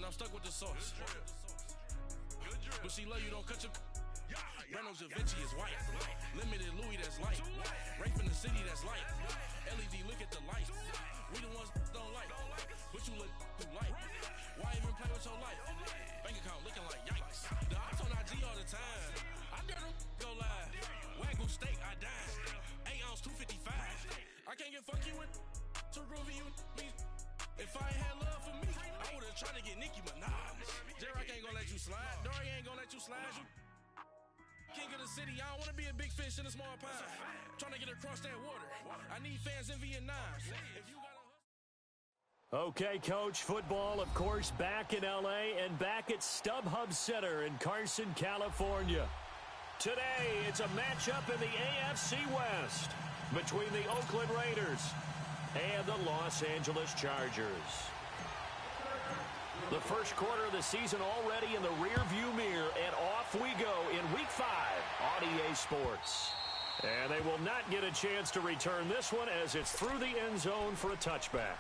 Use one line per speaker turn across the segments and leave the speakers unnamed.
I'm stuck with the sauce. But she love you, don't cut your... Brando Da Vinci is white. Limited Louis, that's light. Rape in the city, that's light. LED, look at the light. We the ones don't like. But you look too light. Why even play with your life? Bank account looking like yikes. The ops on IG all the time. I dare them go live. Wagyu steak, I dine. 8 ounce, 255. I can't get funky with too groovy you me. If I ain't had love for me, I would've tried to get Nicki Minaj. J-Rock ain't gonna let you slide. Dory ain't gonna let you slide. You king of the city, I don't wanna be a big fish in a small pond. Trying to get across that water. I need fans in Vietnam. If you got
Okay, Coach, football, of course, back in L.A. and back at StubHub Center in Carson, California. Today, it's a matchup in the AFC West between the Oakland Raiders and the Los Angeles Chargers. The first quarter of the season already in the rearview mirror, and off we go in Week 5 on EA Sports. And they will not get a chance to return this one as it's through the end zone for a touchback.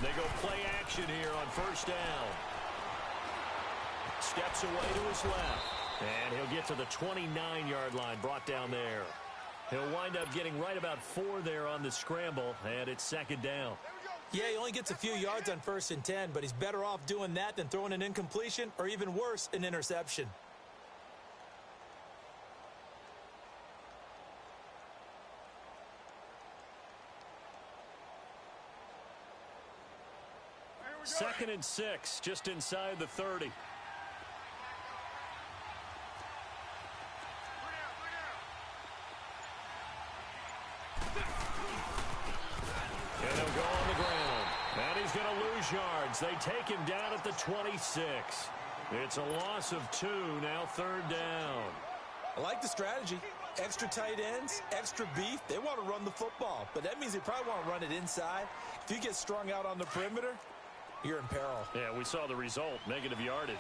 They go play action here on first down. Steps away to his left. And he'll get to the 29-yard line, brought down there. He'll wind up getting right about 4 there on the scramble, and it's second down.
Yeah, he only gets a few yards on 1st and 10, but he's better off doing that than throwing an incompletion or even worse, an interception.
Second and 6, just inside the 30. And they'll go on the ground. And he's going to lose yards. They take him down at the 26. It's a loss of 2, now third down.
I like the strategy. Extra tight ends, extra beef. They want to run the football, but that means they probably want to run it inside. If you get strung out on the perimeter, you're in peril.
Yeah, we saw the result, negative yardage.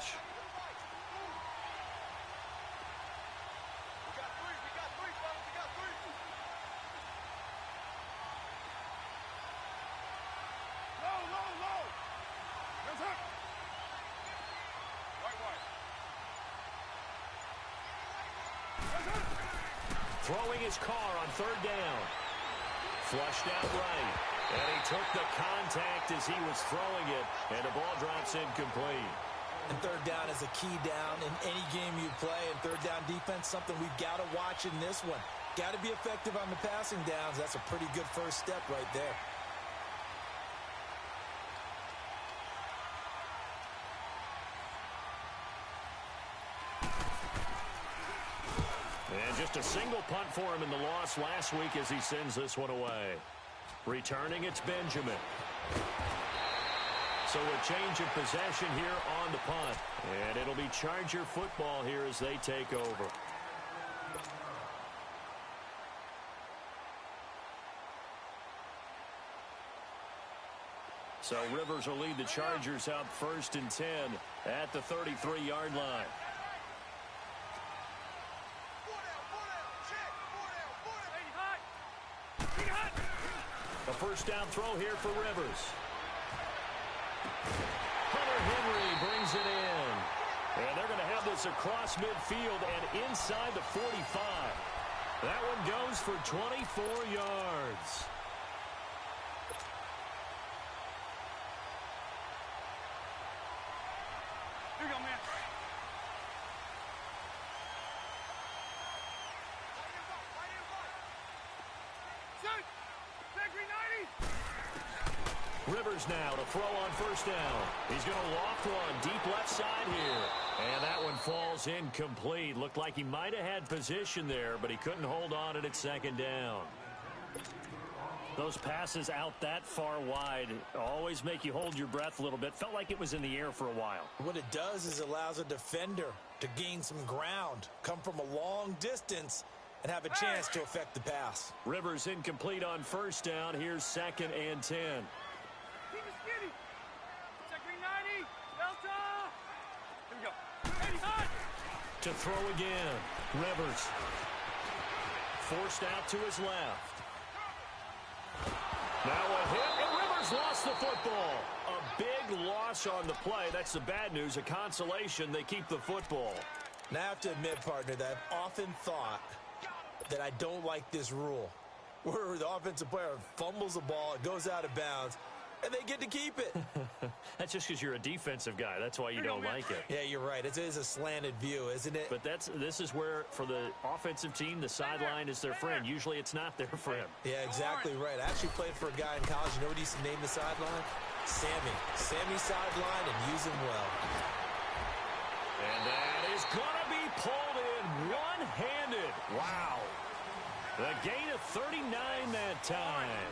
Throwing his car on third down. Flushed out right. And he took the contact as he was throwing it. And the ball drops incomplete.
And third down is a key down in any game you play. And third down defense, something we've got to watch in this one. Got to be effective on the passing downs. That's a pretty good first step right there.
And just a single punt for him in the loss last week as he sends this one away. Returning, it's Benjamin. So a change of possession here on the punt. And it'll be Charger football here as they take over. So Rivers will lead the Chargers out 1st and 10 at the 33-yard line. A first down throw here for Rivers. Hunter Henry brings it in. And they're going to have this across midfield and inside the 45. That one goes for 24 yards.
Here you go, man.
Rivers now to throw on first down. He's going to loft one deep left side here. And that one falls incomplete. Looked like he might have had position there, but he couldn't hold on it at second down. Those passes out that far wide always make you hold your breath a little bit. Felt like it was in the air for a while.
What it does is it allows a defender to gain some ground, come from a long distance, and have a chance to affect the pass.
Rivers incomplete on first down. Here's 2nd and 10. To throw again. Rivers. Forced out to his left. Now a hit, and Rivers lost the football. A big loss on the play. That's the bad news. A consolation, they keep the football.
Now I have to admit, partner, that I've often thought that I don't like this rule, where the offensive player fumbles the ball, it goes out of bounds, and they get to keep it.
That's just because you're a defensive guy. That's why you don't like it.
Yeah, you're right. It is a slanted view, isn't it?
But this is where, for the offensive team, the sideline is their friend. Usually it's not their friend.
Yeah, exactly right. I actually played for a guy in college. You know what he used to name the sideline? Sammy. Sammy sideline, and use him well.
And that is going to be pulled in one-handed. Wow. The gain of 39 that time.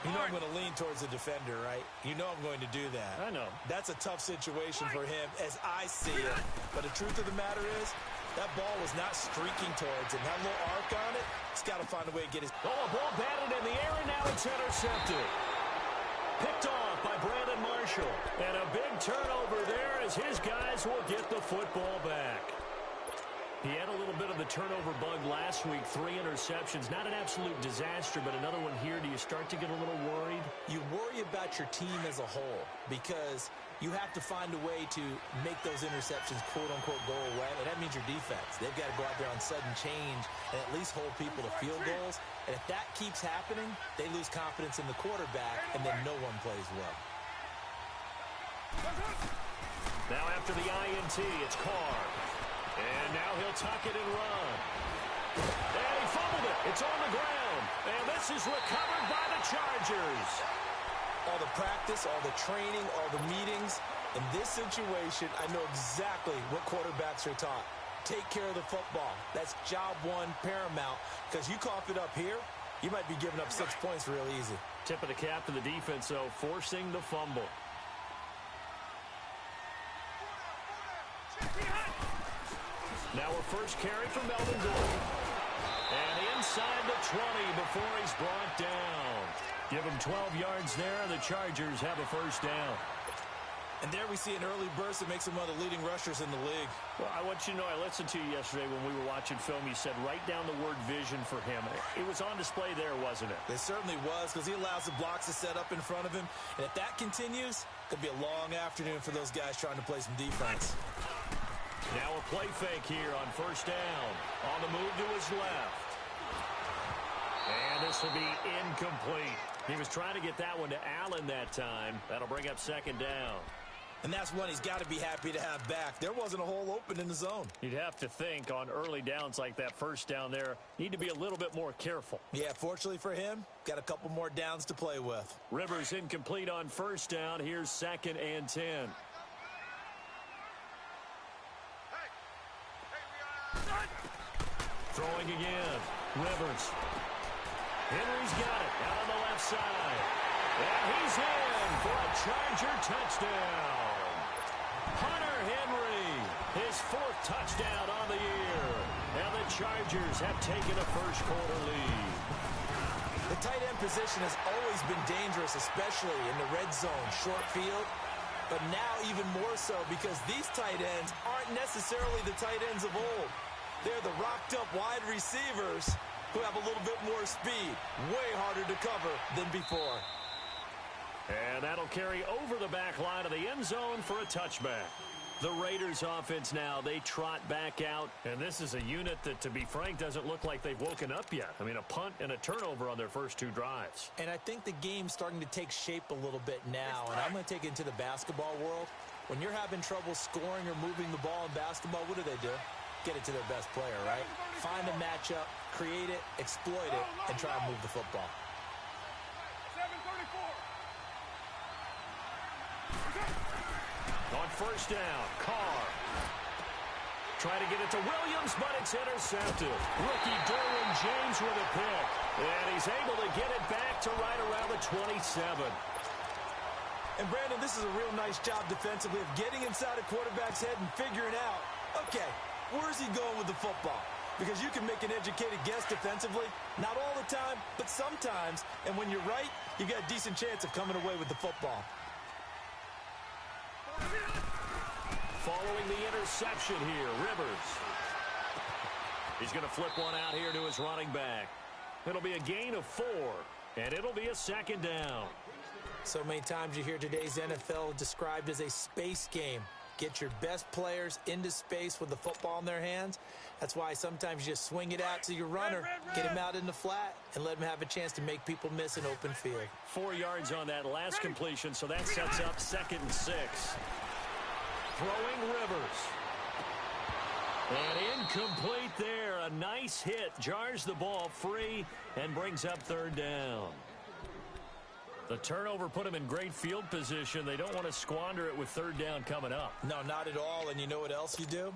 You know I'm going to lean towards the defender, right? You know I'm going to do that.
I know.
That's a tough situation for him as I see it. But the truth of the matter is, that ball was not streaking towards him. That little arc on it, he's got to find a way to get his...
Oh, a ball batted in the air, and now it's intercepted. Picked off by Brandon Marshall. And a big turnover there as his guys will get the football back. He had a little bit of the turnover bug last week, 3 interceptions. Not an absolute disaster, but another one here. Do you start to get a little worried?
You worry about your team as a whole because you have to find a way to make those interceptions, quote-unquote, go away, and that means your defense. They've got to go out there on sudden change and at least hold people to field goals. And if that keeps happening, they lose confidence in the quarterback, and then no one plays well.
Now after the INT, it's Carr. And now he'll tuck it and run. And he fumbled it. It's on the ground. And this is recovered by the Chargers.
All the practice, all the training, all the meetings. In this situation, I know exactly what quarterbacks are taught. Take care of the football. That's job one, paramount. Because you cough it up here, you might be giving up 6 points real easy.
Tip of the cap to the defense, though, forcing the fumble. Now a first carry for Melvin Gordon. And inside the 20 before he's brought down. Give him 12 yards there, and the Chargers have a first down.
And there we see an early burst that makes him one of the leading rushers in the league.
Well, I want you to know, I listened to you yesterday when we were watching film. You said write down the word vision for him. It was on display there, wasn't it?
It certainly was, because he allows the blocks to set up in front of him. And if that continues, it could be a long afternoon for those guys trying to play some defense.
Now a play fake here on first down. On the move to his left. And this will be incomplete. He was trying to get that one to Allen that time. That'll bring up 2nd down.
And that's one he's got to be happy to have back. There wasn't a hole open in the zone.
You'd have to think on early downs like that first down there, need to be a little bit more careful.
Yeah, fortunately for him, got a couple more downs to play with.
Rivers incomplete on first down. Here's 2nd and 10. Throwing again. Rivers. Henry's got it out on the left side. And he's in for a Charger touchdown. Hunter Henry, his 4th touchdown on the year. And the Chargers have taken a first-quarter lead.
The tight end position has always been dangerous, especially in the red zone, short field. But now even more so because these tight ends aren't necessarily the tight ends of old. They're the rocked-up wide receivers who have a little bit more speed. Way harder to cover than before.
And that'll carry over the back line of the end zone for a touchback. The Raiders offense now, they trot back out. And this is a unit that, to be frank, doesn't look like they've woken up yet. I mean, a punt and a turnover on their first 2 drives.
And I think the game's starting to take shape a little bit now. And I'm going to take it into the basketball world. When you're having trouble scoring or moving the ball in basketball, what do? Get it to their best player, right? Find a matchup, create it, exploit it, and try and move the football. On
first down, Carr. trying to get it to Williams, but it's intercepted. Rookie Derwin James with a pick. And he's able to get it back to right around the 27.
And, Brandon, this is a real nice job defensively of getting inside a quarterback's head and figuring out, okay, where's he going with the football? Because you can make an educated guess defensively, not all the time, but sometimes. And when you're right, you got a decent chance of coming away with the football.
Following the interception here, Rivers. He's going to flip one out here to his running back. It'll be a gain of 4, and it'll be a second down.
So many times you hear today's NFL described as a space game. Get your best players into space with the football in their hands. That's why sometimes you just swing it out to your runner, get him out in the flat, and let him have a chance to make people miss an open field.
4 yards on that last completion, so that sets up 2nd and 6. Throwing Rivers. And incomplete there. A nice hit. Jars the ball free and brings up 3rd down. The turnover put him in great field position. They don't want to squander it with 3rd down coming up.
No, not at all. And you know what else you do?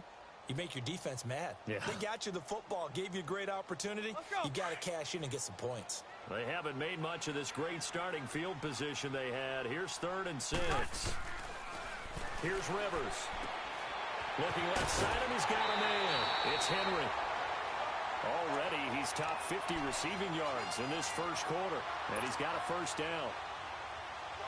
You make your defense mad.
Yeah.
They got you the football, gave you a great opportunity. You got to cash in and get some points.
They haven't made much of this great starting field position they had. Here's 3rd and 6. Here's Rivers. Looking left side, and he's got a man. It's Henry. Already, he's top 50 receiving yards in this first quarter, and he's got a 1st down.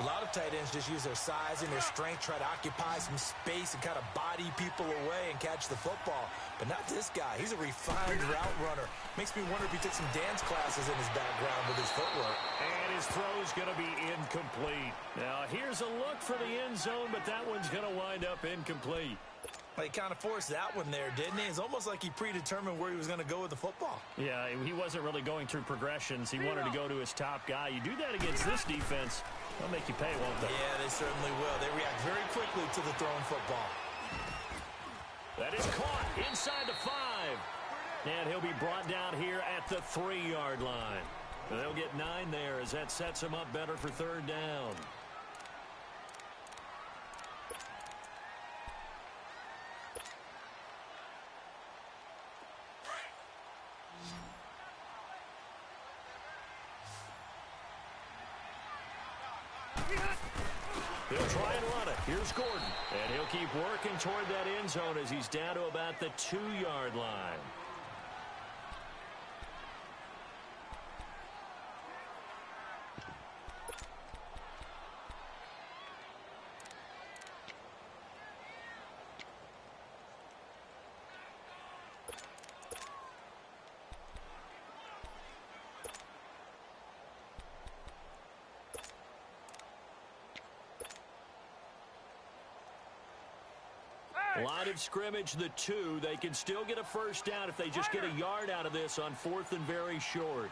A lot of tight ends just use their size and their strength, try to occupy some space and kind of body people away and catch the football. But not this guy. He's a refined route runner. Makes me wonder if he took some dance classes in his background with his footwork.
And his throw's going to be incomplete. Now, here's a look for the end zone, but that one's going to wind up incomplete.
Well, he kind of forced that one there, didn't he? It's almost like he predetermined where he was going to go with the football.
Yeah, he wasn't really going through progressions. He wanted to go to his top guy. You do that against this defense, they'll make you pay, won't they?
Yeah, they certainly will. They react very quickly to the thrown football.
That is caught inside the 5. And he'll be brought down here at the 3-yard line. And they'll get 9 there as that sets him up better for 3rd down. He'll try and run it. Here's Gordon. And he'll keep working toward that end zone as he's down to about the 2-yard line. Line of scrimmage, the 2. They can still get a 1st down if they just get a yard out of this on 4th and very short.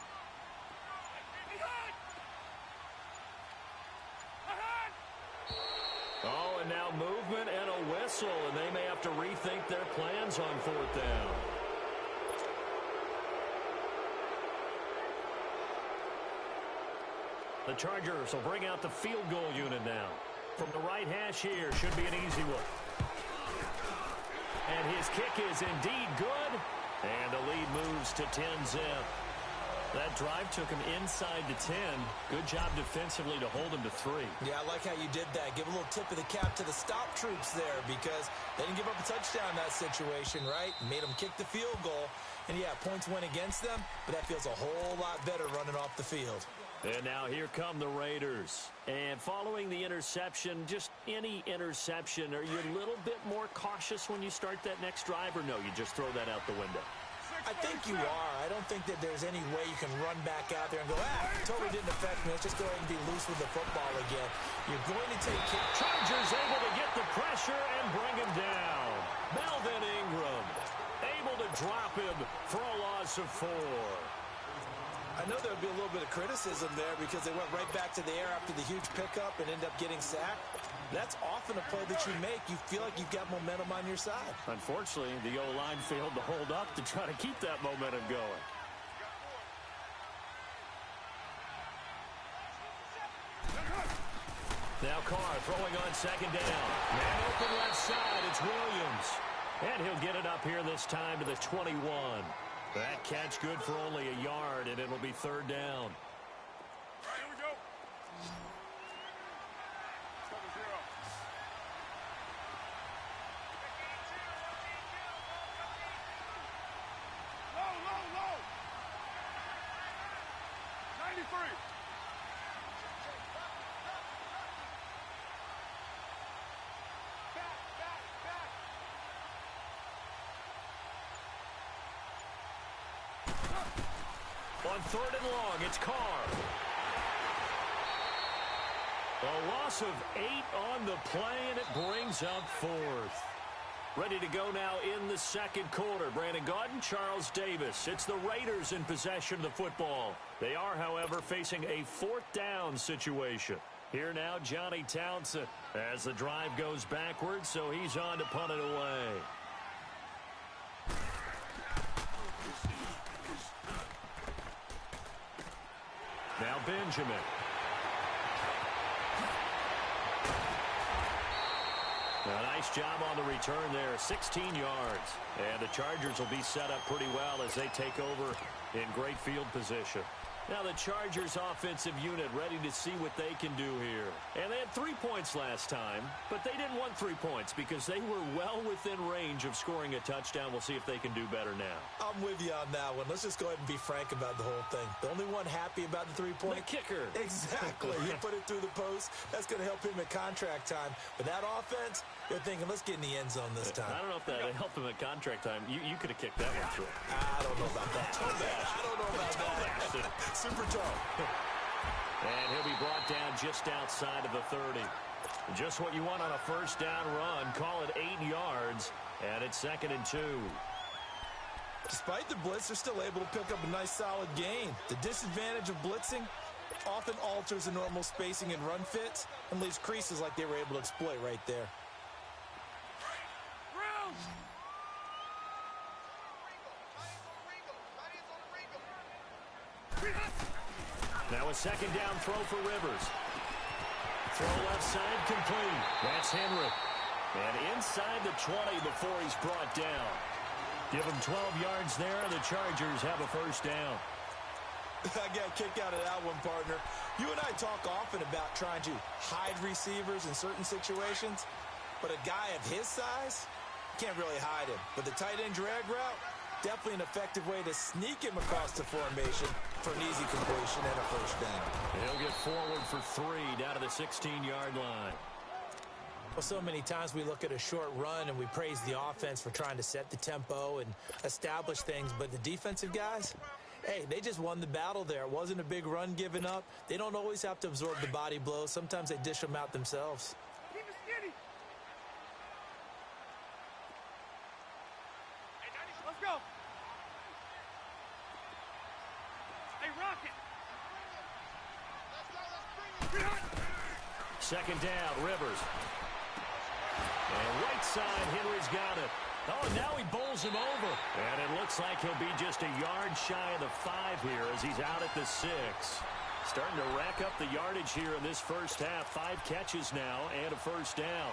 Oh, and now movement and a whistle, and they may have to rethink their plans on 4th down. The Chargers will bring out the field goal unit now. From the right hash here, should be an easy one. And his kick is indeed good. And the lead moves to 10-zip. That drive took him inside the 10. Good job defensively to hold him to 3.
Yeah, I like how you did that. Give a little tip of the cap to the stop troops there because they didn't give up a touchdown in that situation, right? Made them kick the field goal. And, yeah, points went against them, but that feels a whole lot better running off the field.
And now here come the Raiders. And following the interception, just any interception, are you a little bit more cautious when you start that next drive, or no, you just throw that out the window?
I think you are. I don't think that there's any way you can run back out there and go, totally didn't affect me. Let's just go ahead and be loose with the football again. You're going to take it.
Chargers able to get the pressure and bring him down. Melvin Ingram able to drop him for a loss of 4.
I know there would be a little bit of criticism there because they went right back to the air after the huge pickup and ended up getting sacked. That's often a play that you make. You feel like you've got momentum on your side.
Unfortunately, the O-line failed to hold up to try to keep that momentum going. Now Carr throwing on 2nd down. Man open left side. It's Williams. And he'll get it up here this time to the 21. That catch good for only a yard, and it'll be third down.
All right, here we go. Cover 0. Low. 93.
On third and long, it's Carr. A loss of 8 on the play, and it brings up fourth. Ready to go now in the second quarter. Brandon Gaudin, Charles Davis. It's the Raiders in possession of the football. They are, however, facing a fourth down situation. Here now, Johnny Townsend, as the drive goes backwards, so he's on to punt it away. Now Benjamin. A nice job on the return there, 16 yards. And the Chargers will be set up pretty well as they take over in great field position. Now the Chargers offensive unit ready to see what they can do here. And they had 3 points last time, but they didn't want 3 points because they were well within range of scoring a touchdown. We'll see if they can do better now.
I'm with you on that one. Let's just go ahead and be frank about the whole thing. The only one happy about the 3-point?
The kicker.
Exactly. He put it through the post. That's going to help him at contract time. But that offense, you're thinking, let's get in the end zone this time.
I don't know if that helped him at contract time. You could have kicked that one through.
I don't know about that. I don't know about that. Super tall.
And he'll be brought down just outside of the 30. Just what you want on a first down run. Call it 8 yards, and it's 2nd and 2.
Despite the blitz, they're still able to pick up a nice solid gain. The disadvantage of blitzing often alters the normal spacing and run fits and leaves creases like they were able to exploit right there.
Now a second down throw for Rivers. Throw left side complete. That's Henry. And inside the 20 before he's brought down. Give him 12 yards there, and the Chargers have a first down.
I got a kick out of that one, partner. You and I talk often about trying to hide receivers in certain situations, but a guy of his size can't really hide him. But the tight end drag route, definitely an effective way to sneak him across the formation for an easy completion and a first down.
He'll get forward for 3 down to the 16-yard line.
Well, so many times we look at a short run and we praise the offense for trying to set the tempo and establish things, but the defensive guys, hey, they just won the battle there. It wasn't a big run given up. They don't always have to absorb the body blows. Sometimes they dish them out themselves.
Keep it skinny. Let's go. Hey, Rocket.
Second down, Rivers. And right side, Henry's got it. Oh, now he bowls him over. And it looks like he'll be just a yard shy of the 5 here as he's out at the 6. Starting to rack up the yardage here in this first half. 5 catches now and a first down.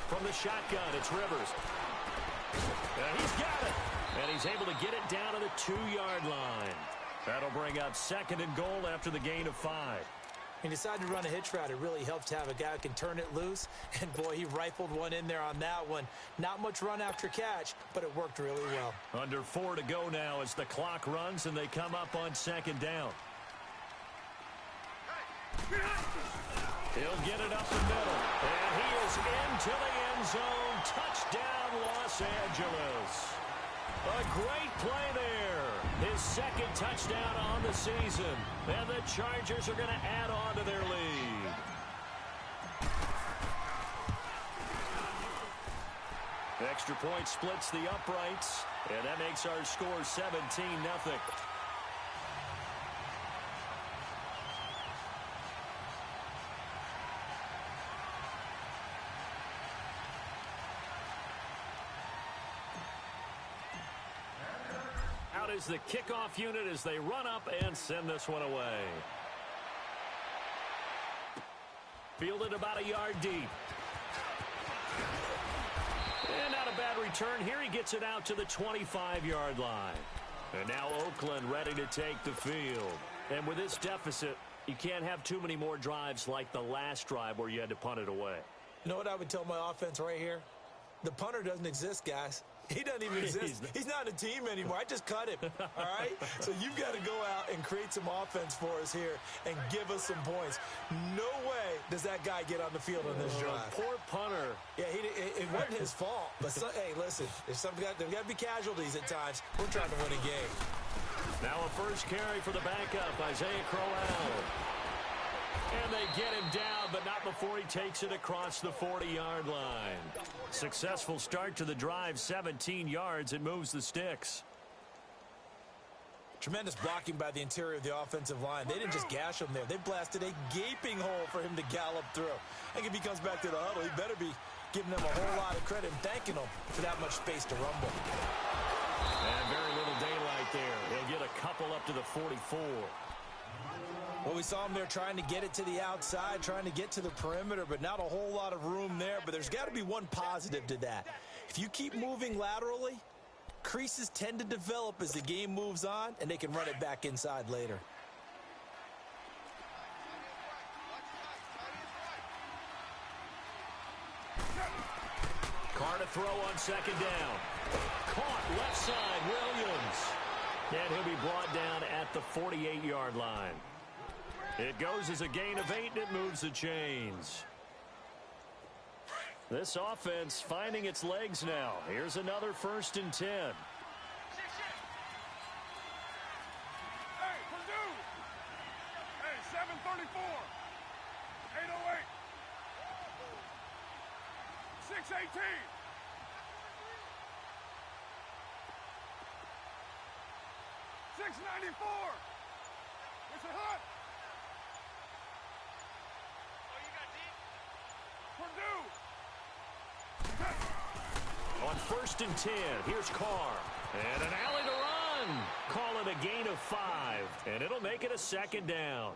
From the shotgun, it's Rivers. He's got it. And he's able to get it down to the 2-yard line. That'll bring up 2nd and goal after the gain of 5.
He decided to run a hitch route. It really helps to have a guy who can turn it loose. And, boy, he rifled one in there on that one. Not much run after catch, but it worked really well.
Under 4 to go now as the clock runs and they come up on 2nd down. He'll get it up the middle. And he is into the end zone. Touchdown, Los Angeles. A great play there. His 2nd touchdown on the season. And the Chargers are going to add on to their lead. Extra point splits the uprights. And that makes our score 17-0. is the kickoff unit as they run up and send this one away. Fielded about a yard deep. And not a bad return here. He gets it out to the 25-yard line. And now Oakland ready to take the field. And with this deficit, you can't have too many more drives like the last drive where you had to punt it away.
You know what I would tell my offense right here? The punter doesn't exist, guys. He doesn't even exist. He's not a team anymore. I just cut him, all right? So you've got to go out and create some offense for us here and give us some points. No way does that guy get on the field on this drive.
Poor punter.
Yeah, it wasn't his fault. But, hey, listen, there's got to be casualties at times. We're trying to win a game.
Now a first carry for the backup, Isaiah Crowell. And they get him down, but not before he takes it across the 40-yard line. Successful start to the drive, 17 yards. It moves the sticks.
Tremendous blocking by the interior of the offensive line. They didn't just gash him there. They blasted a gaping hole for him to gallop through. I think if he comes back to the huddle, he better be giving them a whole lot of credit and thanking them for that much space to rumble.
And very little daylight there. He'll get a couple up to the 44.
Well, we saw him there trying to get it to the outside, trying to get to the perimeter, but not a whole lot of room there. But there's got to be one positive to that. If you keep moving laterally, creases tend to develop as the game moves on, and they can run it back inside later.
Carr to throw on second down. Caught left side, Williams. And he'll be brought down at the 48-yard line. It goes as a gain of 8, and it moves the chains. This offense finding its legs now. Here's another 1st and 10.
Hey, Purdue! Hey, 734. 808. 618. 694. It's a hut.
On 1st and 10, here's Carr. And an alley to run. Call it a gain of 5. And it'll make it a 2nd down.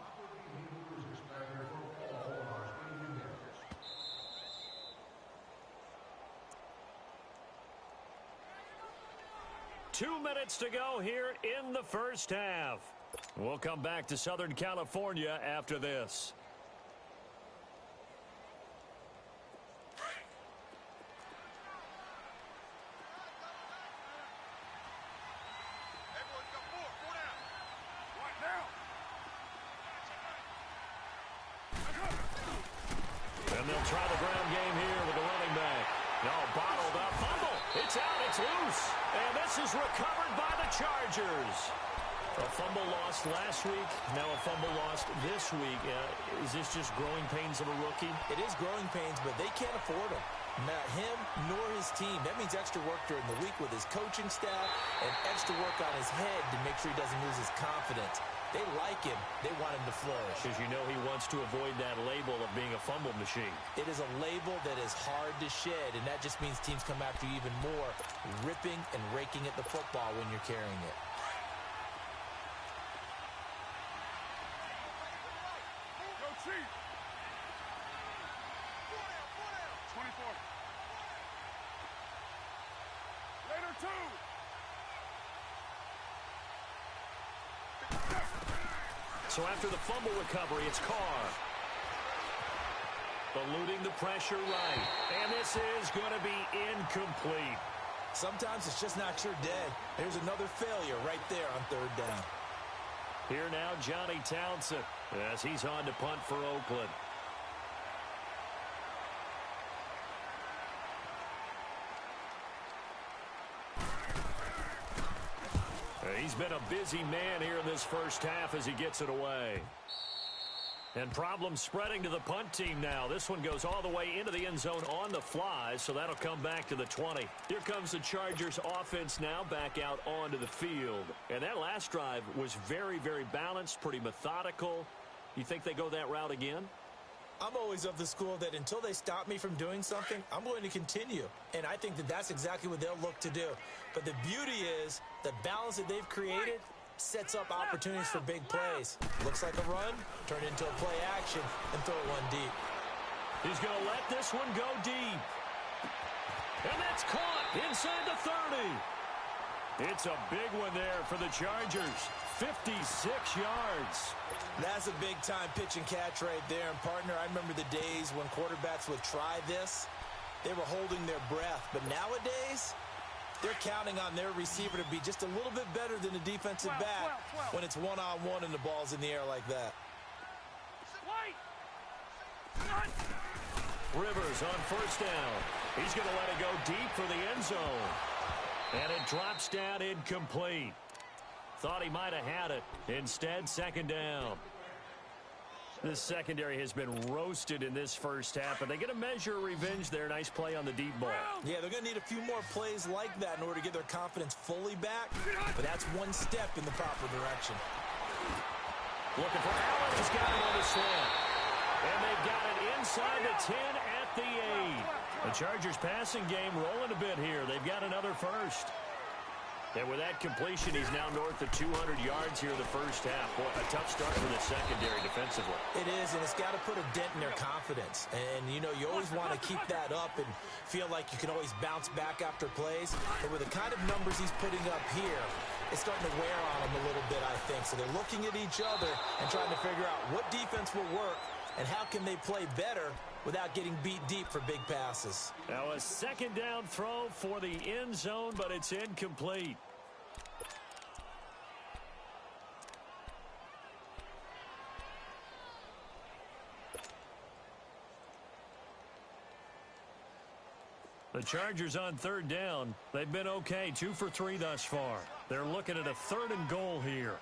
Two minutes to go here in the first half. We'll come back to Southern California after this. And they'll try the ground game here with the running back. No, bottled up. Fumble. It's out. It's loose. And this is recovered by the Chargers. A fumble lost last week. Now a fumble lost this week. Is this just growing pains of a rookie?
It is growing pains, but they can't afford him. Not him nor his team. That means extra work during the week with his coaching staff and extra work on his head to make sure he doesn't lose his confidence. They like him. They want him to flourish.
Because you know he wants to avoid that label of being a fumble machine.
It is a label that is hard to shed, and that just means teams come after you even more, ripping and raking at the football when you're carrying it.
Go Chief. 24. Later 2.
So after the fumble recovery, it's Carr. Eluding the pressure right. And this is going to be incomplete.
Sometimes it's just not your day. There's another failure right there on 3rd down.
Here now, Johnny Townsend, as he's on to punt for Oakland. He's been a busy man here in this first half as he gets it away. And problems spreading to the punt team now. This one goes all the way into the end zone on the fly, so that'll come back to the 20. Here comes the Chargers offense now back out onto the field. And that last drive was very, very balanced, pretty methodical. You think they go that route again?
I'm always of the school that until they stop me from doing something, I'm going to continue. And I think that that's exactly what they'll look to do. But the beauty is the balance that they've created sets up opportunities for big plays. Looks like a run, turn it into a play action, and throw it one deep.
He's going to let this one go deep. And that's caught inside the 30. It's a big one there for the Chargers. 56 yards.
That's a big-time pitch and catch right there. And, partner, I remember the days when quarterbacks would try this. They were holding their breath. But nowadays, they're counting on their receiver to be just a little bit better than the defensive back when it's one-on-one and the ball's in the air like that.
Rivers on first down. He's going to let it go deep for the end zone. And it drops down incomplete. Thought he might have had it. Instead, second down. This secondary has been roasted in this first half, but they get a measure of revenge there. Nice play on the deep ball.
Yeah, they're going to need a few more plays like that in order to get their confidence fully back, but that's one step in the proper direction.
Looking for Allen. He's got it on the slant. And they've got it inside the 10 at the 8. The Chargers passing game rolling a bit here. They've got another first. And with that completion, he's now north of 200 yards here in the first half. Boy, a tough start for the secondary defensively.
It is, and it's got to put a dent in their confidence. And, you know, you always want to keep that up and feel like you can always bounce back after plays. But with the kind of numbers he's putting up here, it's starting to wear on them a little bit, I think. So they're looking at each other and trying to figure out what defense will work and how can they play better without getting beat deep for big passes.
Now a second down throw for the end zone, but it's incomplete. The Chargers on third down. They've been okay, 2 for 3 thus far. They're looking at a 3rd and goal here.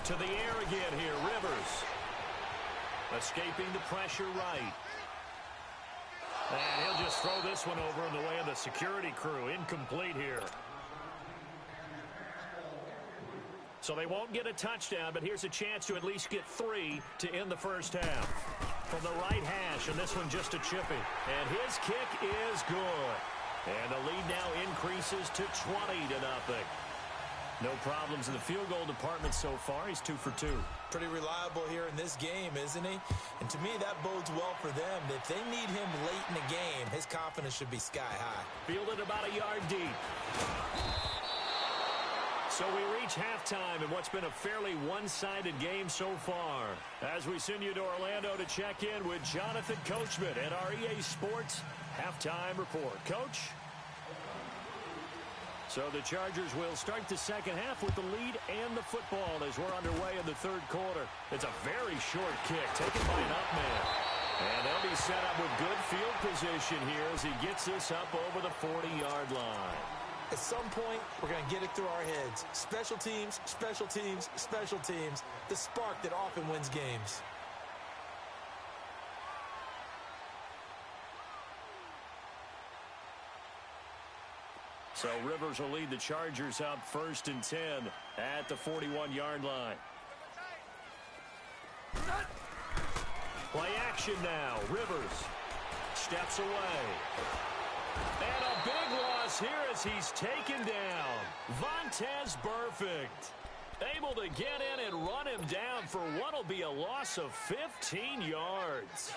To the air again here, Rivers. Escaping the pressure right. And he'll just throw this one over in the way of the security crew. Incomplete here. So they won't get a touchdown, but here's a chance to at least get 3 to end the first half. From the right hash, and this one just a chippy. And his kick is good. And the lead now increases to 20-0. No problems in the field goal department so far. He's 2 for 2.
Pretty reliable here in this game, isn't he? And to me, that bodes well for them. If they need him late in the game, his confidence should be sky high.
Fielded about a yard deep. So we reach halftime in what's been a fairly one-sided game so far. As we send you to Orlando to check in with Jonathan Coachman at our EA Sports Halftime Report. Coach? So the Chargers will start the second half with the lead and the football as we're underway in the third quarter. It's a very short kick taken by an up man. And they'll be set up with good field position here as he gets this up over the 40-yard line.
At some point, we're going to get it through our heads. Special teams, special teams, special teams. The spark that often wins games.
So Rivers will lead the Chargers out 1st and 10 at the 41-yard line. Play action now. Rivers steps away. And a big loss here as he's taken down. Vontaze Burfict able to get in and run him down for what will be a loss of 15 yards.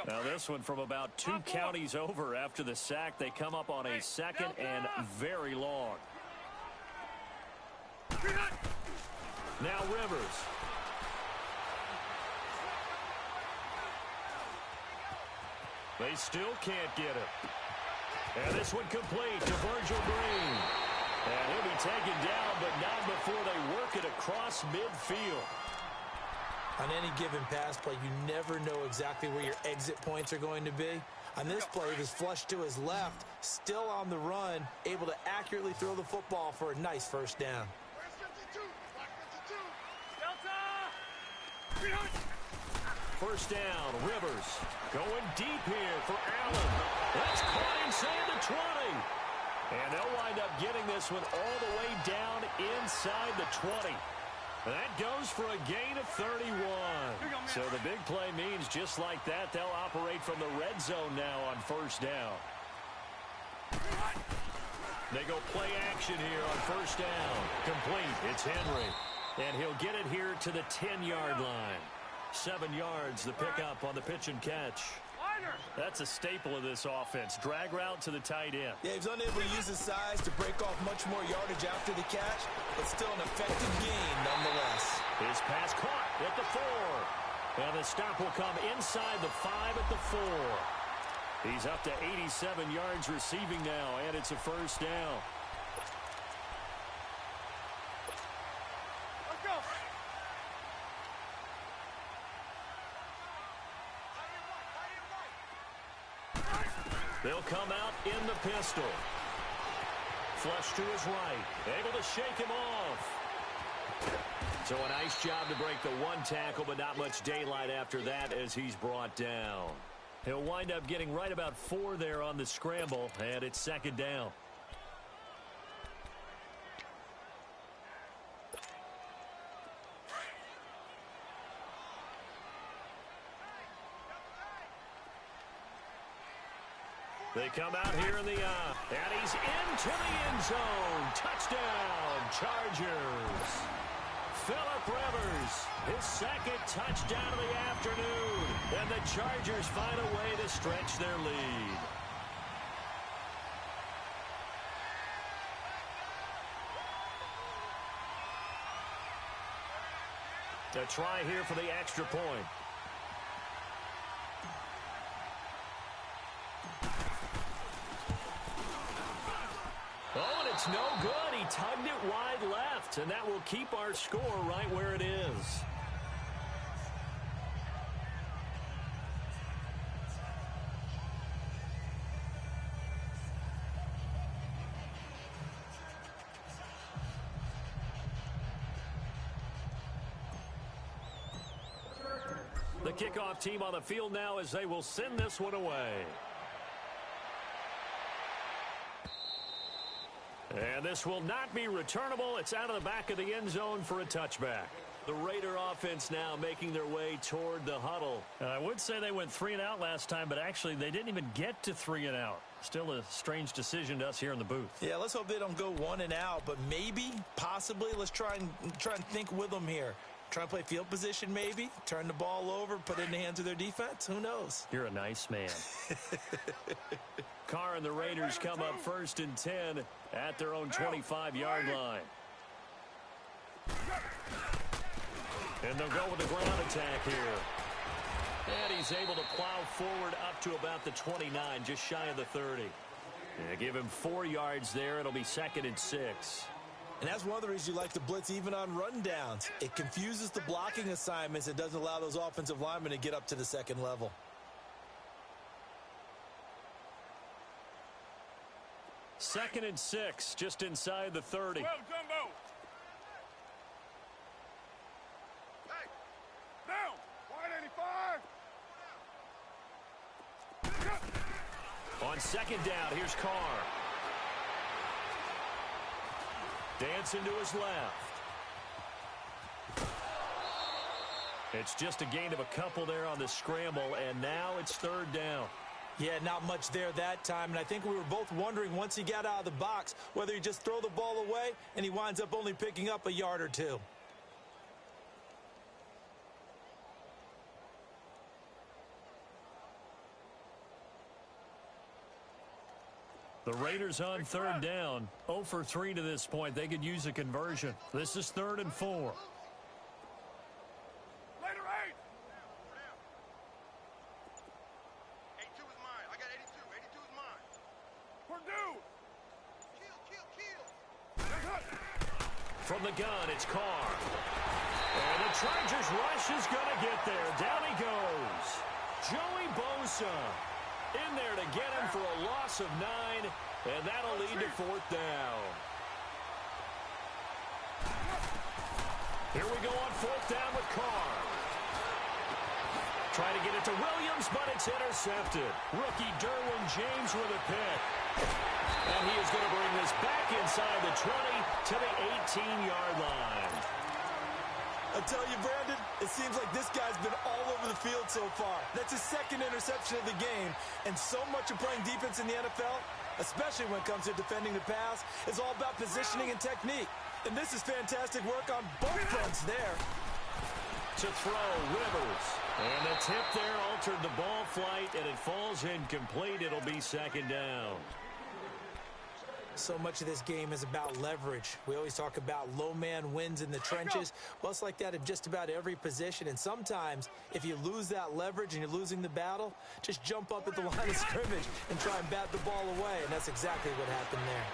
Now this one from about 2 counties over after the sack. They come up on a 2nd and very long. Now Rivers. They still can't get it. And this one complete to Virgil Green. And he'll be taken down, but not before they work it across midfield.
On any given pass play, you never know exactly where your exit points are going to be. On this play, he was flushed to his left, still on the run, able to accurately throw the football for a nice first down.
First down, Rivers going deep here for Allen. That's caught inside the 20. And they'll wind up getting this one all the way down inside the 20. That goes for a gain of 31. So the big play means just like that, they'll operate from the red zone now on first down. They go play action here on first down. Complete. It's Henry. And he'll get it here to the 10-yard line. 7 yards, the pickup on the pitch and catch. That's a staple of this offense. Drag route to the tight end.
Yeah, he was unable to use his size to break off much more yardage after the catch, but still an effective gain nonetheless.
His pass caught at the 4. And the stop will come inside the 5 at the 4. He's up to 87 yards receiving now, and it's a first down.
Let's go.
They'll come out in the pistol. Flush to his right. Able to shake him off. So a nice job to break the 1 tackle, but not much daylight after that as he's brought down. He'll wind up getting right about 4 there on the scramble, and it's second down. They come out here in the and he's into the end zone. Touchdown, Chargers. Phillip Rivers, his second touchdown of the afternoon. And the Chargers find a way to stretch their lead. A try here for the extra point. Oh, and it's no good. He tugged it wide left, and that will keep our score right where it is. The kickoff team on the field now as they will send this one away. And this will not be returnable. It's out of the back of the end zone for a touchback. The Raider offense now making their way toward the huddle.
I would say they went 3 and out last time, but actually they didn't even get to 3 and out. Still a strange decision to us here in the booth.
Yeah, let's hope they don't go 1 and out, but maybe, possibly, let's try and think with them here. Try and play field position maybe, turn the ball over, put it in the hands of their defense. Who knows?
You're a nice man.
Carr and the Raiders come up first and 10 at their own 25-yard line. And they'll go with the ground attack here. And he's able to plow forward up to about the 29, just shy of the 30. And give him 4 yards there. It'll be 2nd and 6.
And that's one of the reasons you like to blitz even on rundowns. It confuses the blocking assignments. It doesn't allow those offensive linemen to get up to the second level.
Second and 6, just inside the 30.
Well, Jumbo. Hey, down. Wide 85.
On second down, here's Carr. Dancing to his left. It's just a gain of a couple there on the scramble, and now it's 3rd down.
Yeah, not much there that time, and I think we were both wondering once he got out of the box whether he just throw the ball away and he winds up only picking up a yard or 2.
The Raiders on 3rd down. 0 for 3 to this point. They could use a conversion. This is 3rd and 4.
Later 8. 82 is mine. I got 82. 82 is mine. Purdue. Kill.
From the gun, it's Carr. And the Chargers rush is going to get there. Down he goes. Joey Bosa in there to get him for a loss of 9, and that'll lead to 4th down. Here we go on 4th down with Carr. Trying to get it to Williams, but it's intercepted. Rookie Derwin James with a pick. And he is going to bring this back inside the 20 to the 18-yard line.
I tell you, Brandon, it seems like this guy's been all over the field so far. That's his second interception of the game. And so much of playing defense in the NFL, especially when it comes to defending the pass, is all about positioning and technique. And this is fantastic work on both fronts there.
To throw, Rivers. And the tip there altered the ball flight, and it falls incomplete. It'll be second down.
So much of this game is about leverage. We always talk about low man wins in the trenches. Well, it's like that in just about every position. And sometimes, if you lose that leverage and you're losing the battle, just jump up at the line of scrimmage and try and bat the ball away. And that's exactly what happened there.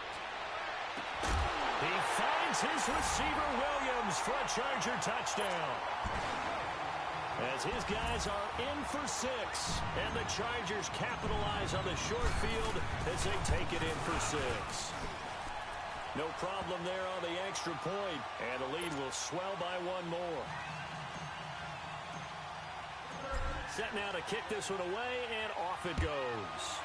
He finds his receiver, Williams, for a Charger touchdown. As his guys are in for 6, and the Chargers capitalize on the short field as they take it in for 6. No problem there on the extra point, and the lead will swell by one more. Set now to kick this one away, and off it goes.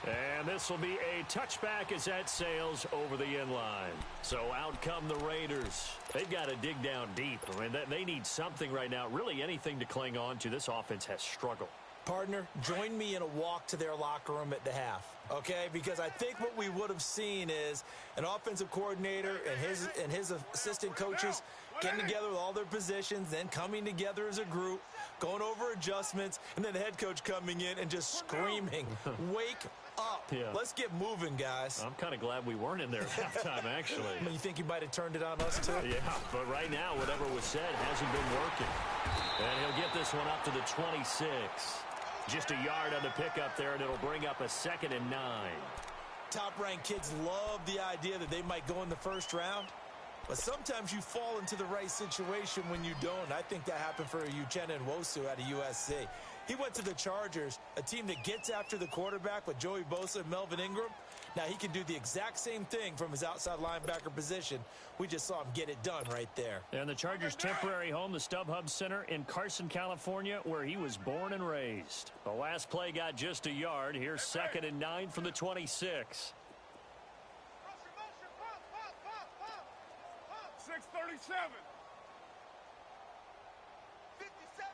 And this will be a touchback as that sails over the end line. So out come the Raiders. They've got to dig down deep. I mean, they need something right now, really anything to cling on to. This offense has struggled.
Partner, join me in a walk to their locker room at the half, okay? Because I think what we would have seen is an offensive coordinator and his assistant coaches getting together with all their positions, then coming together as a group, going over adjustments, and then the head coach coming in and just screaming, wake up.
Yeah.
Let's get moving, guys.
I'm kind of glad we weren't in there at halftime, actually.
I mean, you think you might have turned it on us, too?
Yeah, but right now, whatever was said hasn't been working. And he'll get this one up to the 26. Just a yard on the pickup there, and it'll bring up a 2nd and 9.
Top-ranked kids love the idea that they might go in the first round. But sometimes you fall into the right situation when you don't. I think that happened for Uchenna Nwosu out of USC. He went to the Chargers, a team that gets after the quarterback with Joey Bosa and Melvin Ingram. Now, he can do the exact same thing from his outside linebacker position. We just saw him get it done right there.
And the Chargers' temporary home, the StubHub Center in Carson, California, where he was born and raised. The last play got just a yard. Here's 2nd and 9 from the 26.
637. 57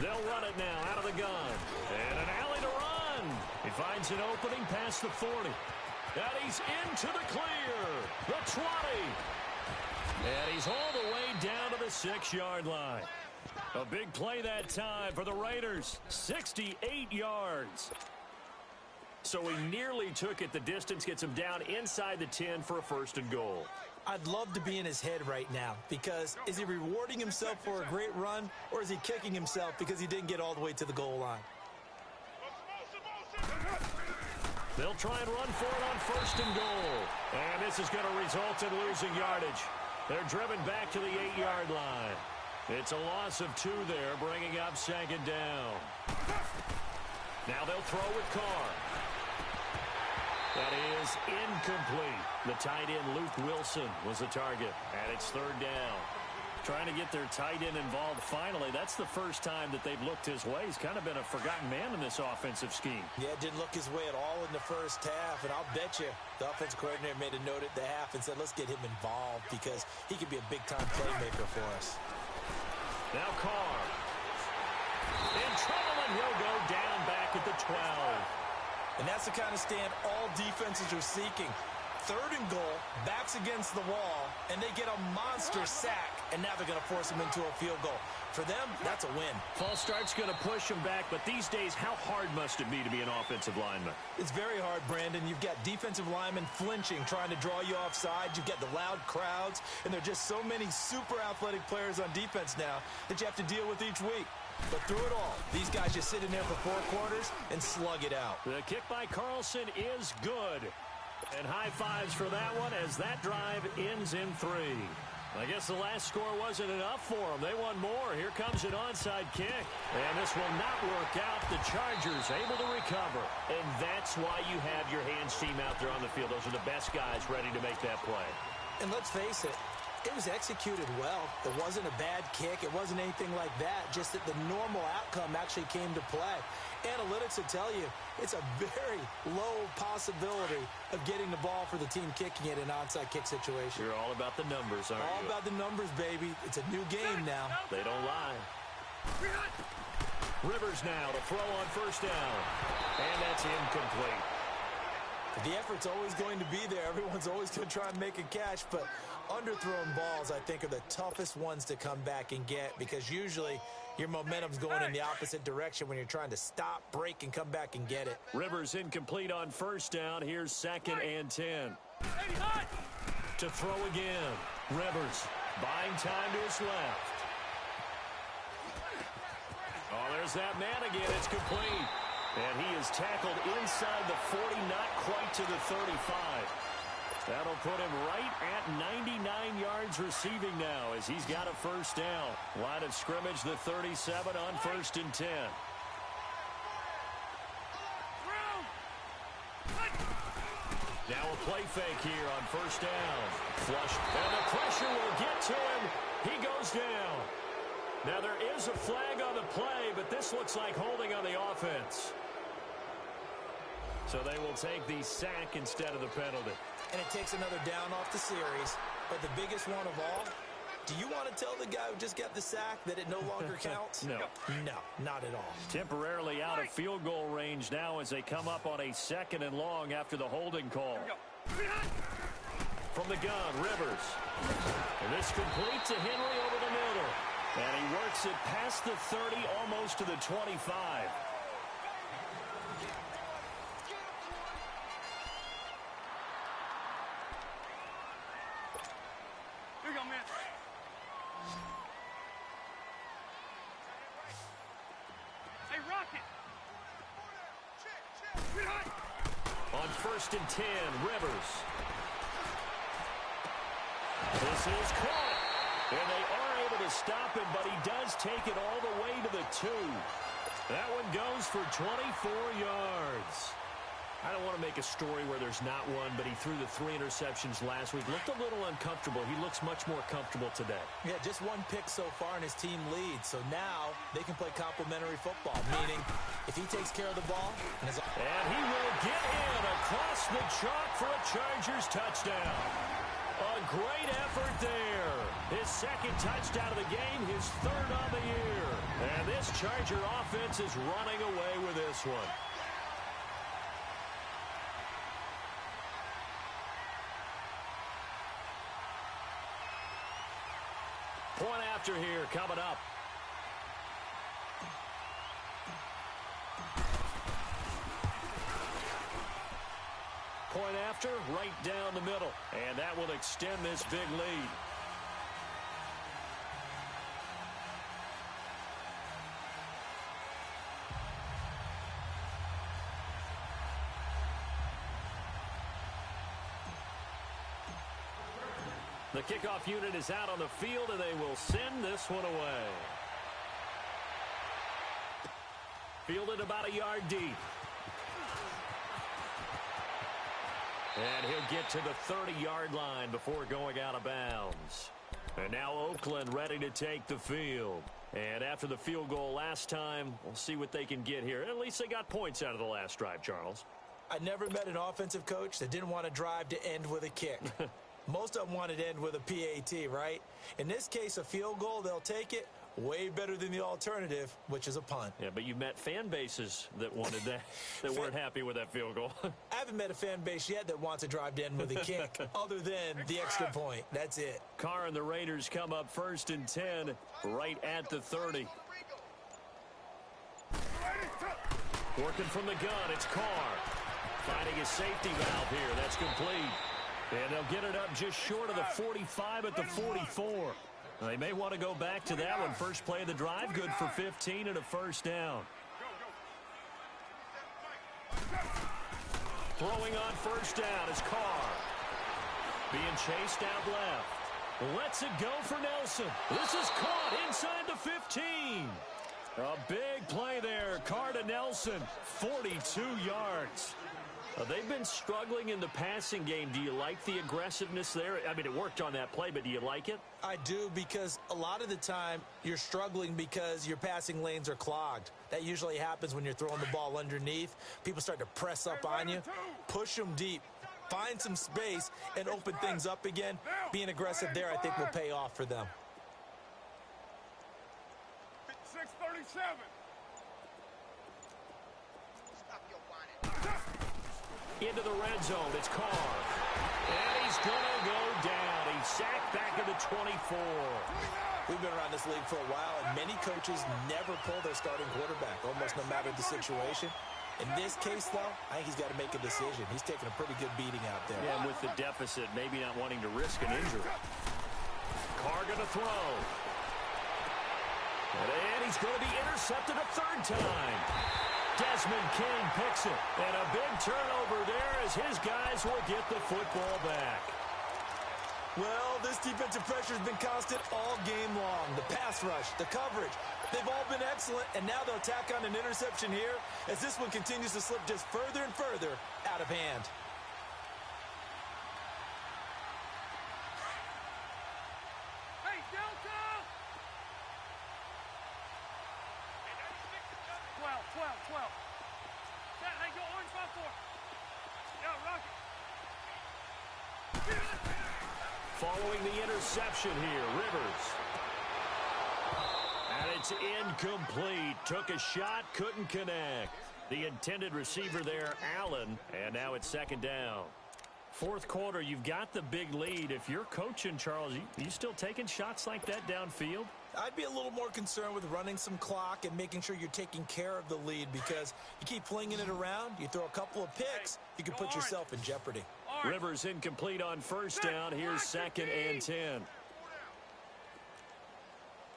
They'll run it now out of the gun. And an alley to run. He finds an opening past the 40. And he's into the clear. The 20. And he's all the way down to the 6-yard line. A big play that time for the Raiders. 68 yards. So he nearly took it the distance, gets him down inside the 10 for a 1st and goal.
I'd love to be in his head right now, because is he rewarding himself for a great run, or is he kicking himself because he didn't get all the way to the goal line?
They'll try and run for it on 1st and goal. And this is going to result in losing yardage. They're driven back to the 8-yard line. It's a loss of 2 there, bringing up 2nd down. Now they'll throw with Carr. That is incomplete. The tight end, Luke Wilson, was the target. And it's 3rd down. Trying to get their tight end involved finally. That's the first time that they've looked his way. He's kind of been a forgotten man in this offensive scheme.
Yeah, didn't look his way at all in the first half. And I'll bet you the offensive coordinator made a note at the half and said, let's get him involved because he could be a big-time playmaker for us.
Now Carr. In trouble, and he'll go down back at the 12.
And that's the kind of stand all defenses are seeking. 3rd and goal, backs against the wall, and they get a monster sack, and now they're going to force him into a field goal. For them, that's a win.
False start's going to push him back, but these days, how hard must it be to be an offensive lineman?
It's very hard, Brandon. You've got defensive linemen flinching, trying to draw you offside. You've got the loud crowds, and there are just so many super athletic players on defense now that you have to deal with each week. But through it all, these guys just sit in there for 4 quarters and slug it out.
The kick by Carlson is good. And high fives for that one as that drive ends in 3. I guess the last score wasn't enough for them. They want more. Here comes an onside kick. And this will not work out. The Chargers able to recover. And that's why you have your hands team out there on the field. Those are the best guys ready to make that play.
And let's face it, It was executed well. It wasn't a bad kick. It wasn't anything like that. Just that the normal outcome actually came to play. Analytics will tell you it's a very low possibility of getting the ball for the team kicking it in an onside kick situation.
You're all about the numbers, aren't you?
All about the numbers, baby. It's a new game now.
They don't lie. Rivers now to throw on first down. And that's incomplete.
The effort's always going to be there. Everyone's always going to try and make a catch, but underthrown balls, I think, are the toughest ones to come back and get because usually your momentum's going in the opposite direction when you're trying to stop, break, and come back and get it.
Rivers incomplete on first down. Here's 2nd and 10. To throw again. Rivers buying time to his left. Oh, there's that man again. It's complete. And he is tackled inside the 40, not quite to the 35. That'll put him right at 99 yards receiving now as he's got a first down. Line of scrimmage, the 37 on 1st and 10. Now a play fake here on first down. Flush, and the pressure will get to him. He goes down. Now there is a flag on the play, but this looks like holding on the offense. So they will take the sack instead of the penalty.
And it takes another down off the series. But the biggest one of all, do you want to tell the guy who just got the sack that it no longer counts?
No.
No, not at all.
Temporarily out of field goal range now as they come up on a 2nd and long after the holding call. From the gun, Rivers. And this complete to Henry over the middle. And he works it past the 30, almost to the 25.
Here you go, man. Hey, Rocket.
On 1st and 10, Rivers. This is caught. And they are able to stop him, but he does take it all the way to the 2. That one goes for 24 yards. I don't want to make a story where there's not one, but he threw the 3 interceptions last week. Looked a little uncomfortable. He looks much more comfortable today.
Yeah, just 1 pick so far and his team leads. So now they can play complementary football, meaning if he takes care of the ball. And
he will get in across the chalk for a Chargers touchdown. A great effort there. His 2nd touchdown of the game, his 3rd on the year. And this Charger offense is running away with this one. Point after here coming up. Point after, right down the middle. And that will extend this big lead. The kickoff unit is out on the field, and they will send this one away. Fielded about a yard deep. And he'll get to the 30-yard line before going out of bounds. And now Oakland ready to take the field. And after the field goal last time, we'll see what they can get here. At least they got points out of the last drive, Charles.
I never met an offensive coach that didn't want to drive to end with a kick. Most of them wanted to end with a PAT, right? In this case, a field goal, they'll take it. Way better than the alternative, which is a punt.
Yeah, but you met fan bases that wanted that, that weren't happy with that field goal.
I haven't met a fan base yet that wants to drive to end with a kick, other than the extra point. That's it.
Carr and the Raiders come up 1st and 10, right at the 30. Working from the gun, it's Carr. Finding a safety valve here. That's complete. And they'll get it up just short of the 45 at the 44. They may want to go back to that one. First play of the drive, good for 15 and a first down. Throwing on first down is Carr. Being chased out left. Lets it go for Nelson. This is caught inside the 15. A big play there. Carr to Nelson, 42 yards.
They've been struggling in the passing game. Do you like the aggressiveness there? I mean, it worked on that play, but do you like it?
I do, because a lot of the time you're struggling because your passing lanes are clogged. That usually happens when you're throwing the ball underneath. People start to press up on you. Push them deep. Find some space and open things up again. Being aggressive there, I think, will pay off for them.
637.
Into the red zone, it's Carr. And he's going to go down. He's sacked back at the 24.
We've been around this league for a while, and many coaches never pull their starting quarterback, almost no matter the situation. In this case, though, I think he's got to make a decision. He's taking a pretty good beating out there.
Yeah, and with the deficit, maybe not wanting to risk an injury. Carr going to throw. And he's going to be intercepted a third time. Desmond King picks it. And a big turnover there as his guys will get the football back.
Well, this defensive pressure has been constant all game long. The pass rush, the coverage, they've all been excellent, and now they'll tack on an interception here as this one continues to slip just further and further out of hand.
Hey, Delta! 12. Hey, go orange 5-4. Yeah, Rocket.
Following the interception here, Rivers. And it's incomplete. Took a shot, couldn't connect. The intended receiver there, Allen, and now it's second down. Fourth quarter, you've got the big lead. If you're coaching, Charles, you still taking shots like that downfield?
I'd be a little more concerned with running some clock and making sure you're taking care of the lead, because you keep flinging it around, you throw a couple of picks, you can put yourself in jeopardy.
Rivers incomplete on first down. Here's second and 10.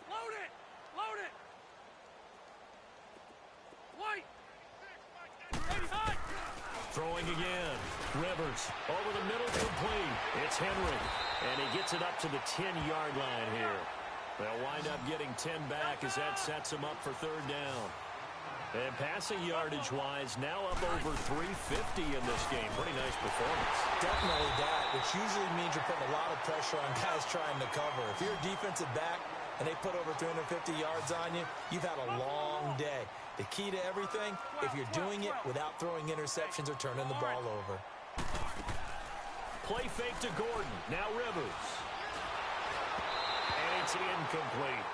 Load it! White!
Throwing again. Rivers over the middle, complete. It's Henry, and he gets it up to the 10-yard line here. They'll wind up getting 10 back as that sets them up for third down. And passing yardage-wise, now up over 350 in this game. Pretty nice performance.
Definitely that, which usually means you're putting a lot of pressure on guys trying to cover. If you're a defensive back and they put over 350 yards on you, you've had a long day. The key to everything, if you're doing it without throwing interceptions or turning the ball over.
Play fake to Gordon. Now Rivers. And it's incomplete.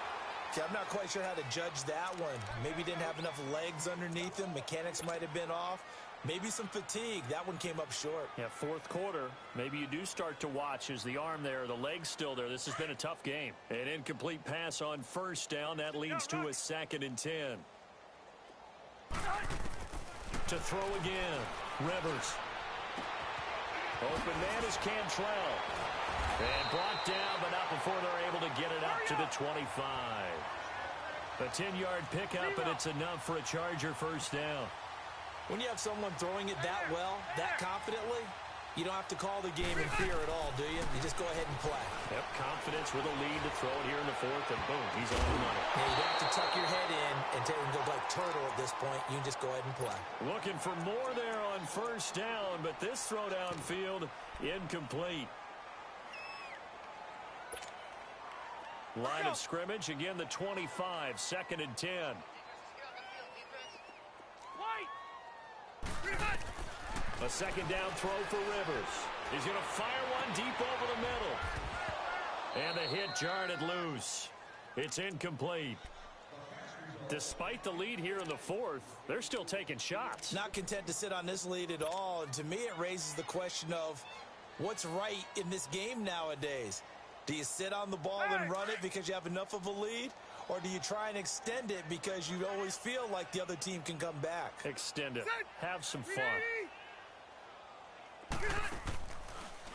See, I'm not quite sure how to judge that one. Maybe didn't have enough legs underneath him. Mechanics might have been off. Maybe some fatigue. That one came up short.
Yeah, fourth quarter, maybe you do start to watch as the arm there, the leg's still there. This has been a tough game. An incomplete pass on first down. That leads to a second and 10. To throw again. Rivers. Open man is Cantrell. And brought down, but not before they're able to get it up to the 25. A 10-yard pickup, and it's enough for a Charger first down.
When you have someone throwing it that well, that confidently, you don't have to call the game in fear at all, do you? You just go ahead and play.
Yep, confidence with a lead to throw it here in the fourth, and boom, he's on the money.
Yeah, you don't have to tuck your head in and go like turtle at this point. You can just go ahead and play.
Looking for more there on first down, but this throw downfield, incomplete. Line of scrimmage, again the 25, second and 10. A second down throw for Rivers. He's going to fire one deep over the middle. And the hit jarred it loose. It's incomplete. Despite the lead here in the fourth, they're still taking shots.
Not content to sit on this lead at all. And to me, it raises the question of what's right in this game nowadays. Do you sit on the ball and run it because you have enough of a lead? Or do you try and extend it because you always feel like the other team can come back?
Extend it. Have some fun.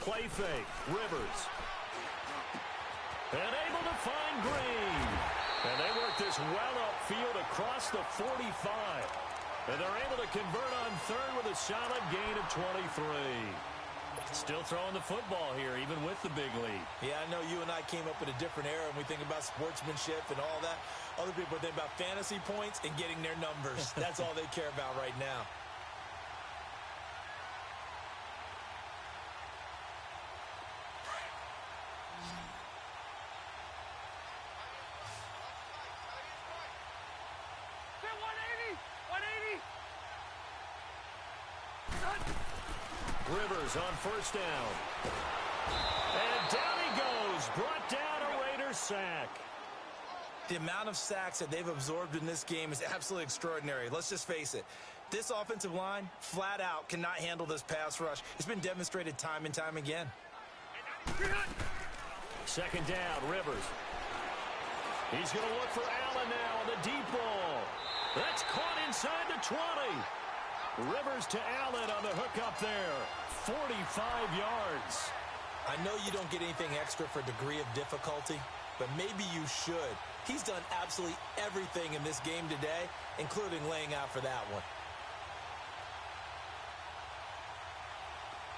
Play fake. Rivers. And able to find Green. And they work this well upfield across the 45. And they're able to convert on third with a solid gain of 23. Still throwing the football here, even with the big lead.
Yeah, I know you and I came up in a different era, and we think about sportsmanship and all that. Other people think about fantasy points and getting their numbers. That's all they care about right now.
Rivers on first down. And down he goes. Brought down a Raiders sack.
The amount of sacks that they've absorbed in this game is absolutely extraordinary. Let's just face it. This offensive line, flat out, cannot handle this pass rush. It's been demonstrated time and time again.
Second down, Rivers. He's going to look for Allen now on the deep ball. That's caught inside the 20. Rivers to Allen on the hook up there. 45 yards.
I know you don't get anything extra for degree of difficulty, but maybe you should. He's done absolutely everything in this game today, including laying out for that one.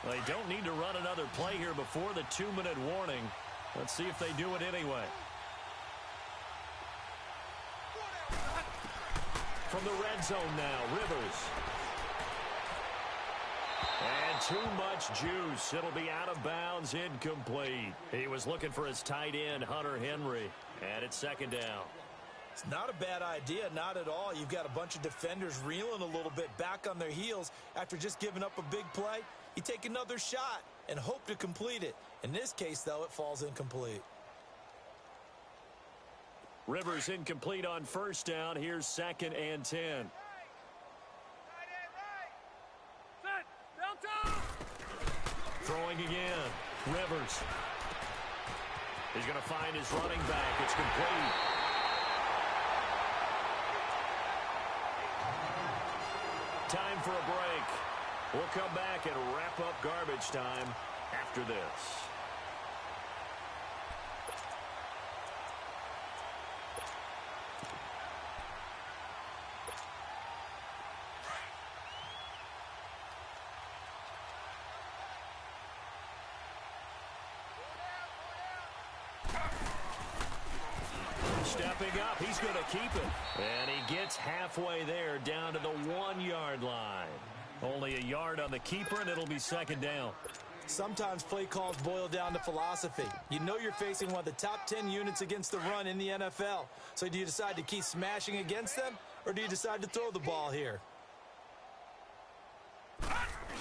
They don't need to run another play here before the 2-minute warning. Let's see if they do it anyway. From the red zone now, Rivers. And too much juice. It'll be out of bounds, incomplete. He was looking for his tight end, Hunter Henry. And it's second down.
It's not a bad idea, not at all. You've got a bunch of defenders reeling a little bit back on their heels after just giving up a big play. You take another shot and hope to complete it. In this case, though, it falls incomplete.
Rivers incomplete on first down. Here's second and 10. Throwing again. Rivers. He's going to find his running back. It's complete. Time for a break. We'll come back and wrap up garbage time after this. Stepping up, he's going to keep it. And he gets halfway there, down to the 1-yard line. Only a yard on the keeper, and it'll be second down.
Sometimes play calls boil down to philosophy. You know you're facing one of the top 10 units against the run in the NFL. So do you decide to keep smashing against them, or do you decide to throw the ball here?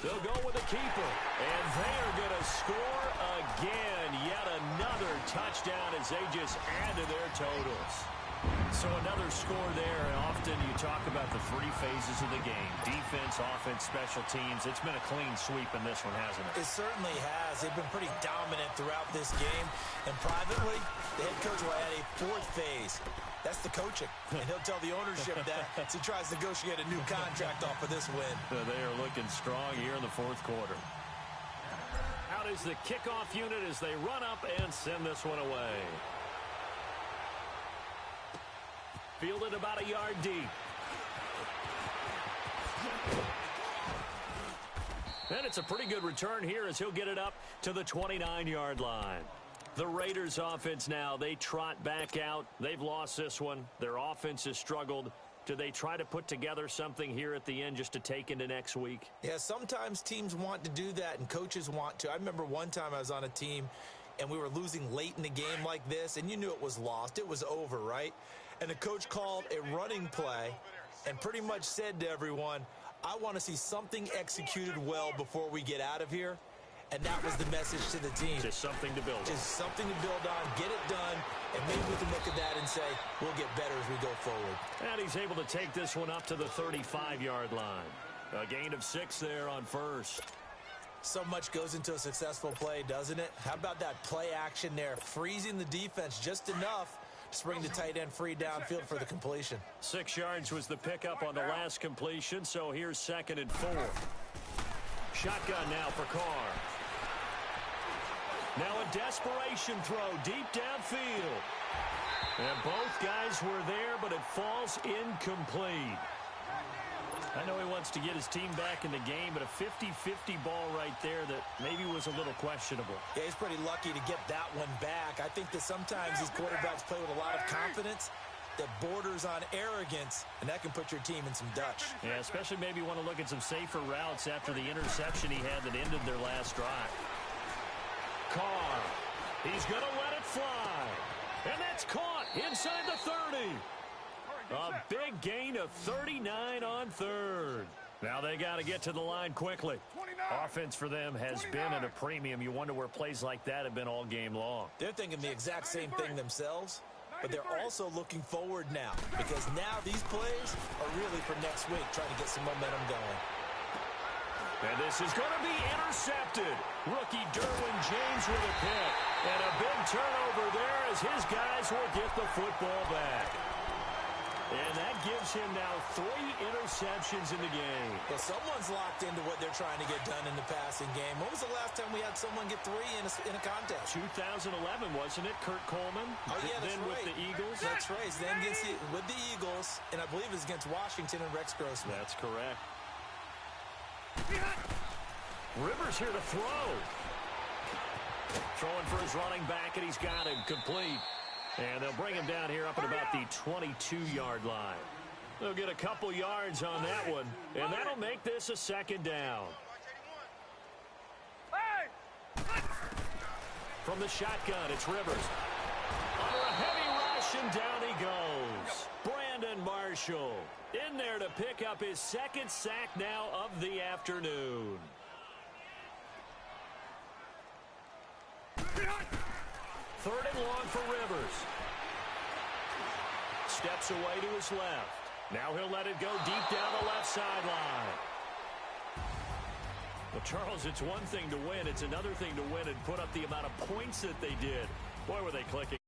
They'll go with the keeper. And they are going to score again. Yet another touchdown as they just add to their totals. So another score there, and often you talk about the three phases of the game. Defense, offense, special teams. It's been a clean sweep in this one, hasn't it?
It certainly has. They've been pretty dominant throughout this game. And privately, the head coach will add a fourth phase. That's the coaching. And he'll tell the ownership that as he tries to negotiate a new contract off of this win.
They are looking strong here in the fourth quarter. Out is the kickoff unit as they run up and send this one away. Fielded about a yard deep. And it's a pretty good return here as he'll get it up to the 29-yard line. The Raiders offense now, they trot back out. They've lost this one. Their offense has struggled. Do they try to put together something here at the end just to take into next week?
Yeah, sometimes teams want to do that and coaches want to. I remember one time I was on a team and we were losing late in the game like this, and you knew it was lost. It was over, right? And the coach called a running play and pretty much said to everyone, I want to see something executed well before we get out of here. And that was the message to the team.
Just something to build on.
Just something to build on, get it done, and maybe we can look at that and say, we'll get better as we go forward.
And he's able to take this one up to the 35-yard line. A gain of 6 there on first.
So much goes into a successful play, doesn't it? How about that play action there, freezing the defense just enough to bring the tight end free downfield for the completion.
6 yards was the pickup on the last completion, so here's second and 4. Shotgun now for Carr. Now a desperation throw deep downfield. And both guys were there, but it falls incomplete. I know he wants to get his team back in the game, but a 50-50 ball right there that maybe was a little questionable.
Yeah, he's pretty lucky to get that one back. I think that sometimes these quarterbacks play with a lot of confidence that borders on arrogance, and that can put your team in some Dutch.
Yeah, especially maybe want to look at some safer routes after the interception he had that ended their last drive. Carr, he's going to let it fly. And that's caught inside the 30. A big gain of 39 on third. Now they got to get to the line quickly.
29
Offense for them has been at a premium. You wonder where plays like that have been all game long.
They're thinking the exact same thing themselves, but they're also looking forward now because now these plays are really for next week, trying to get some momentum going.
And this is going to be intercepted. Rookie Derwin James with a pick. And a big turnover there as his guys will get the football back. And that gives him now 3 interceptions in the game.
Well, someone's locked into what they're trying to get done in the passing game. When was the last time we had someone get 3 in a contest?
2011, wasn't it? Kurt Coleman.
Oh, yeah, that's
then
right.
with the Eagles.
That's right. Then with the Eagles, and I believe it's against Washington and Rex Grossman.
That's correct. Rivers here to throw. Throwing for his running back, and he's got him complete. And they'll bring him down here up at about the 22-yard line. They'll get a couple yards on that one, and that'll make this a second down. From the shotgun, it's Rivers. Under a heavy rush, and down he goes. Brandon Marshall in there to pick up his second sack now of the afternoon. Third and long for Rivers. Steps away to his left. Now he'll let it go deep down the left sideline. Well, Charles, it's one thing to win. It's another thing to win and put up the amount of points that they did. Boy, were they clicking.